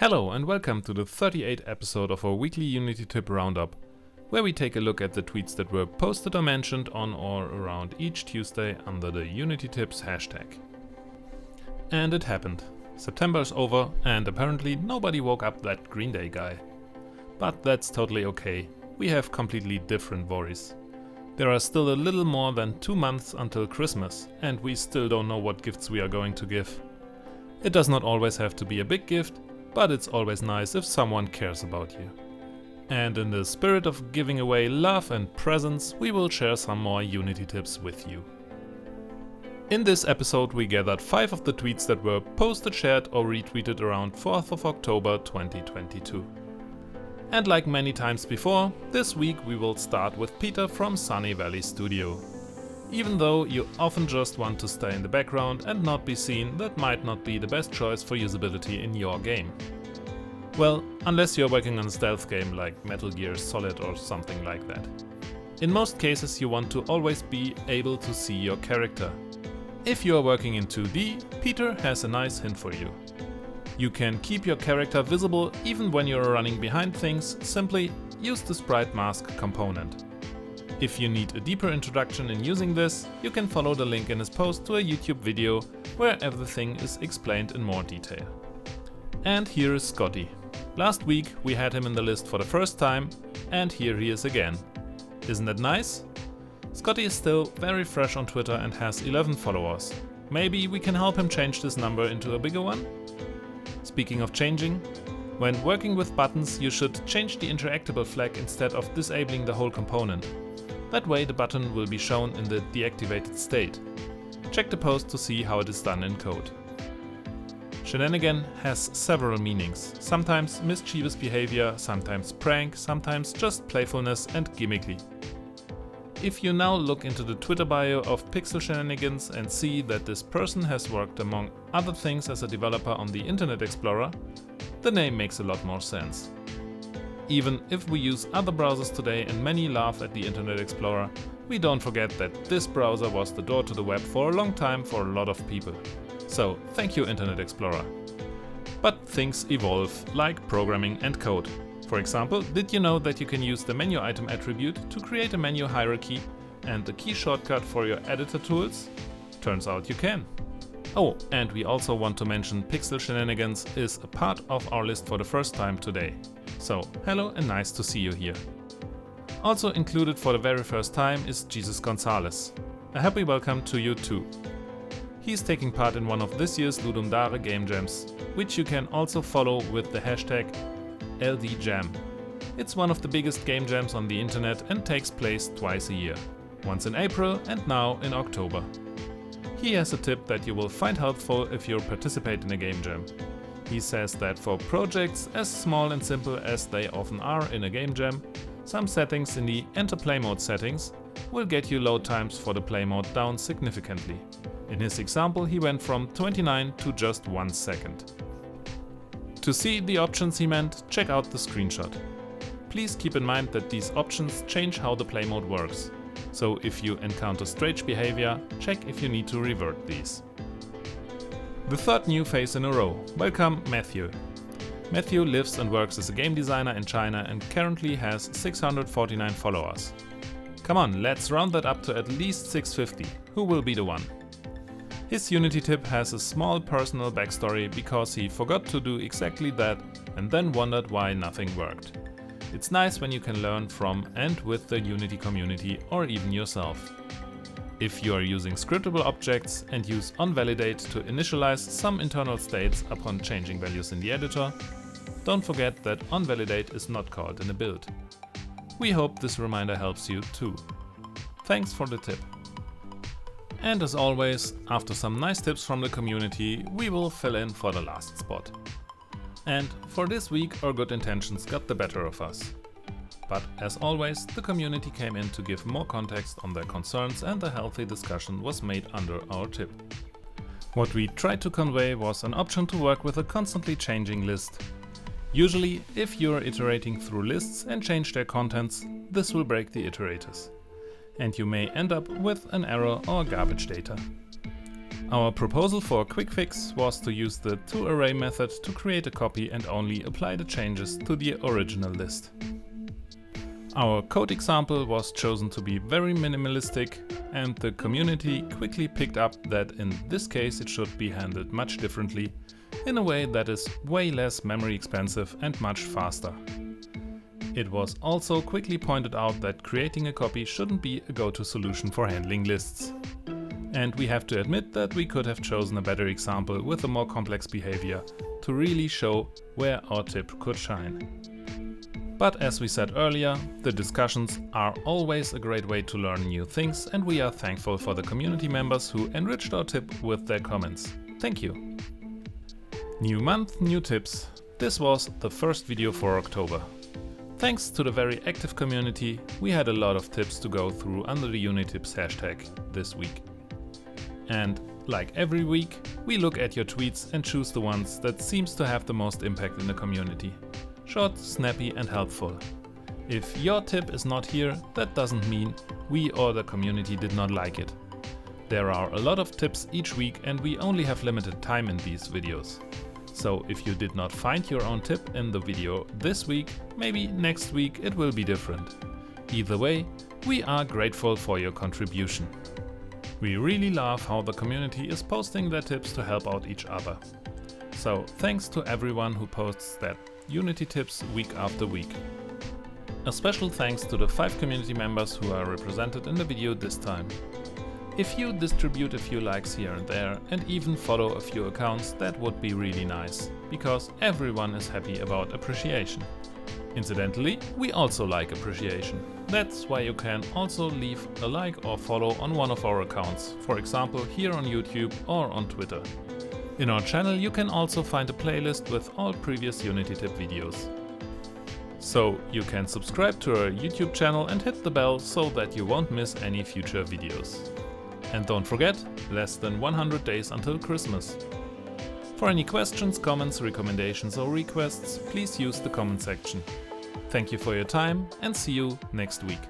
Hello and welcome to the 38th episode of our weekly Unity tip roundup, where we take a look at the tweets that were posted or mentioned on or around each Tuesday under the Unity tips hashtag. And it happened. September is over and apparently nobody woke up that Green Day guy. But that's totally okay. We have completely different worries. There are still a little more than 2 months until Christmas and we still don't know what gifts we are going to give. It does not always have to be a big gift, but it's always nice if someone cares about you. And in the spirit of giving away love and presents, we will share some more Unity tips with you. In this episode we gathered 5 of the tweets that were posted, shared or retweeted around 4th of October 2022. And like many times before, this week we will start with Peter from Sunny Valley Studio. Even though you often just want to stay in the background and not be seen, that might not be the best choice for usability in your game. Well, unless you're working on a stealth game like Metal Gear Solid or something like that. In most cases you want to always be able to see your character. If you are working in 2D, Peter has a nice hint for you. You can keep your character visible even when you're running behind things, simply use the sprite mask component. If you need a deeper introduction in using this, you can follow the link in his post to a YouTube video where everything is explained in more detail. And here is Scotty. Last week we had him in the list for the first time, and here he is again. Isn't that nice? Scotty is still very fresh on Twitter and has 11 followers. Maybe we can help him change this number into a bigger one? Speaking of changing, when working with buttons you should change the interactable flag instead of disabling the whole component. That way the button will be shown in the deactivated state. Check the post to see how it is done in code. Shenanigan has several meanings, sometimes mischievous behavior, sometimes prank, sometimes just playfulness and gimmickly. If you now look into the Twitter bio of Pixel Shenanigans and see that this person has worked among other things as a developer on the Internet Explorer, the name makes a lot more sense. Even if we use other browsers today and many laugh at the Internet Explorer, we don't forget that this browser was the door to the web for a long time for a lot of people. So thank you Internet Explorer. But things evolve, like programming and code. For example, did you know that you can use the MenuItem attribute to create a menu hierarchy and a key shortcut for your editor tools? Turns out you can. Oh, and we also want to mention Pixel Shenanigans is a part of our list for the first time today. So, hello and nice to see you here. Also included for the very first time is Jesus Gonzalez. A happy welcome to you too. He's taking part in one of this year's Ludum Dare game jams, which you can also follow with the hashtag LDJam. It's one of the biggest game jams on the internet and takes place twice a year, once in April and now in October. He has a tip that you will find helpful if you participate in a game jam. He says that for projects as small and simple as they often are in a game jam, some settings in the Enter Play Mode settings will get you load times for the play mode down significantly. In his example he went from 29 to just 1 second. To see the options he meant, check out the screenshot. Please keep in mind that these options change how the play mode works. So if you encounter strange behavior, check if you need to revert these. The third new face in a row. Welcome Matthew. Matthew lives and works as a game designer in China and currently has 649 followers. Come on, let's round that up to at least 650. Who will be the one? His Unity tip has a small personal backstory because he forgot to do exactly that and then wondered why nothing worked. It's nice when you can learn from and with the Unity community or even yourself. If you are using scriptable objects and use OnValidate to initialize some internal states upon changing values in the editor, don't forget that OnValidate is not called in a build. We hope this reminder helps you too. Thanks for the tip. And as always, after some nice tips from the community, we will fill in for the last spot. And for this week our good intentions got the better of us. But as always, the community came in to give more context on their concerns and a healthy discussion was made under our tip. What we tried to convey was an option to work with a constantly changing list. Usually, if you are iterating through lists and change their contents, this will break the iterators. And you may end up with an error or garbage data. Our proposal for a quick fix was to use the ToArray method to create a copy and only apply the changes to the original list. Our code example was chosen to be very minimalistic, and the community quickly picked up that in this case it should be handled much differently, in a way that is way less memory expensive and much faster. It was also quickly pointed out that creating a copy shouldn't be a go-to solution for handling lists. And we have to admit that we could have chosen a better example with a more complex behavior to really show where our tip could shine. But as we said earlier, the discussions are always a great way to learn new things, and we are thankful for the community members who enriched our tip with their comments. Thank you! New month, new tips. This was the first video for October. Thanks to the very active community, we had a lot of tips to go through under the unitytips hashtag this week. And like every week, we look at your tweets and choose the ones that seems to have the most impact in the community. Short, snappy and helpful. If your tip is not here, that doesn't mean we or the community did not like it. There are a lot of tips each week and we only have limited time in these videos. So if you did not find your own tip in the video this week, maybe next week it will be different. Either way, we are grateful for your contribution. We really love how the community is posting their tips to help out each other. So thanks to everyone who posts their Unity tips week after week. A special thanks to the 5 community members who are represented in the video this time. If you distribute a few likes here and there and even follow a few accounts, that would be really nice, because everyone is happy about appreciation. Incidentally, we also like appreciation. That's why you can also leave a like or follow on one of our accounts, for example here on YouTube or on Twitter. In our channel you can also find a playlist with all previous UnityTip videos. So you can subscribe to our YouTube channel and hit the bell so that you won't miss any future videos. And don't forget, less than 100 days until Christmas. For any questions, comments, recommendations or requests, please use the comment section. Thank you for your time and see you next week.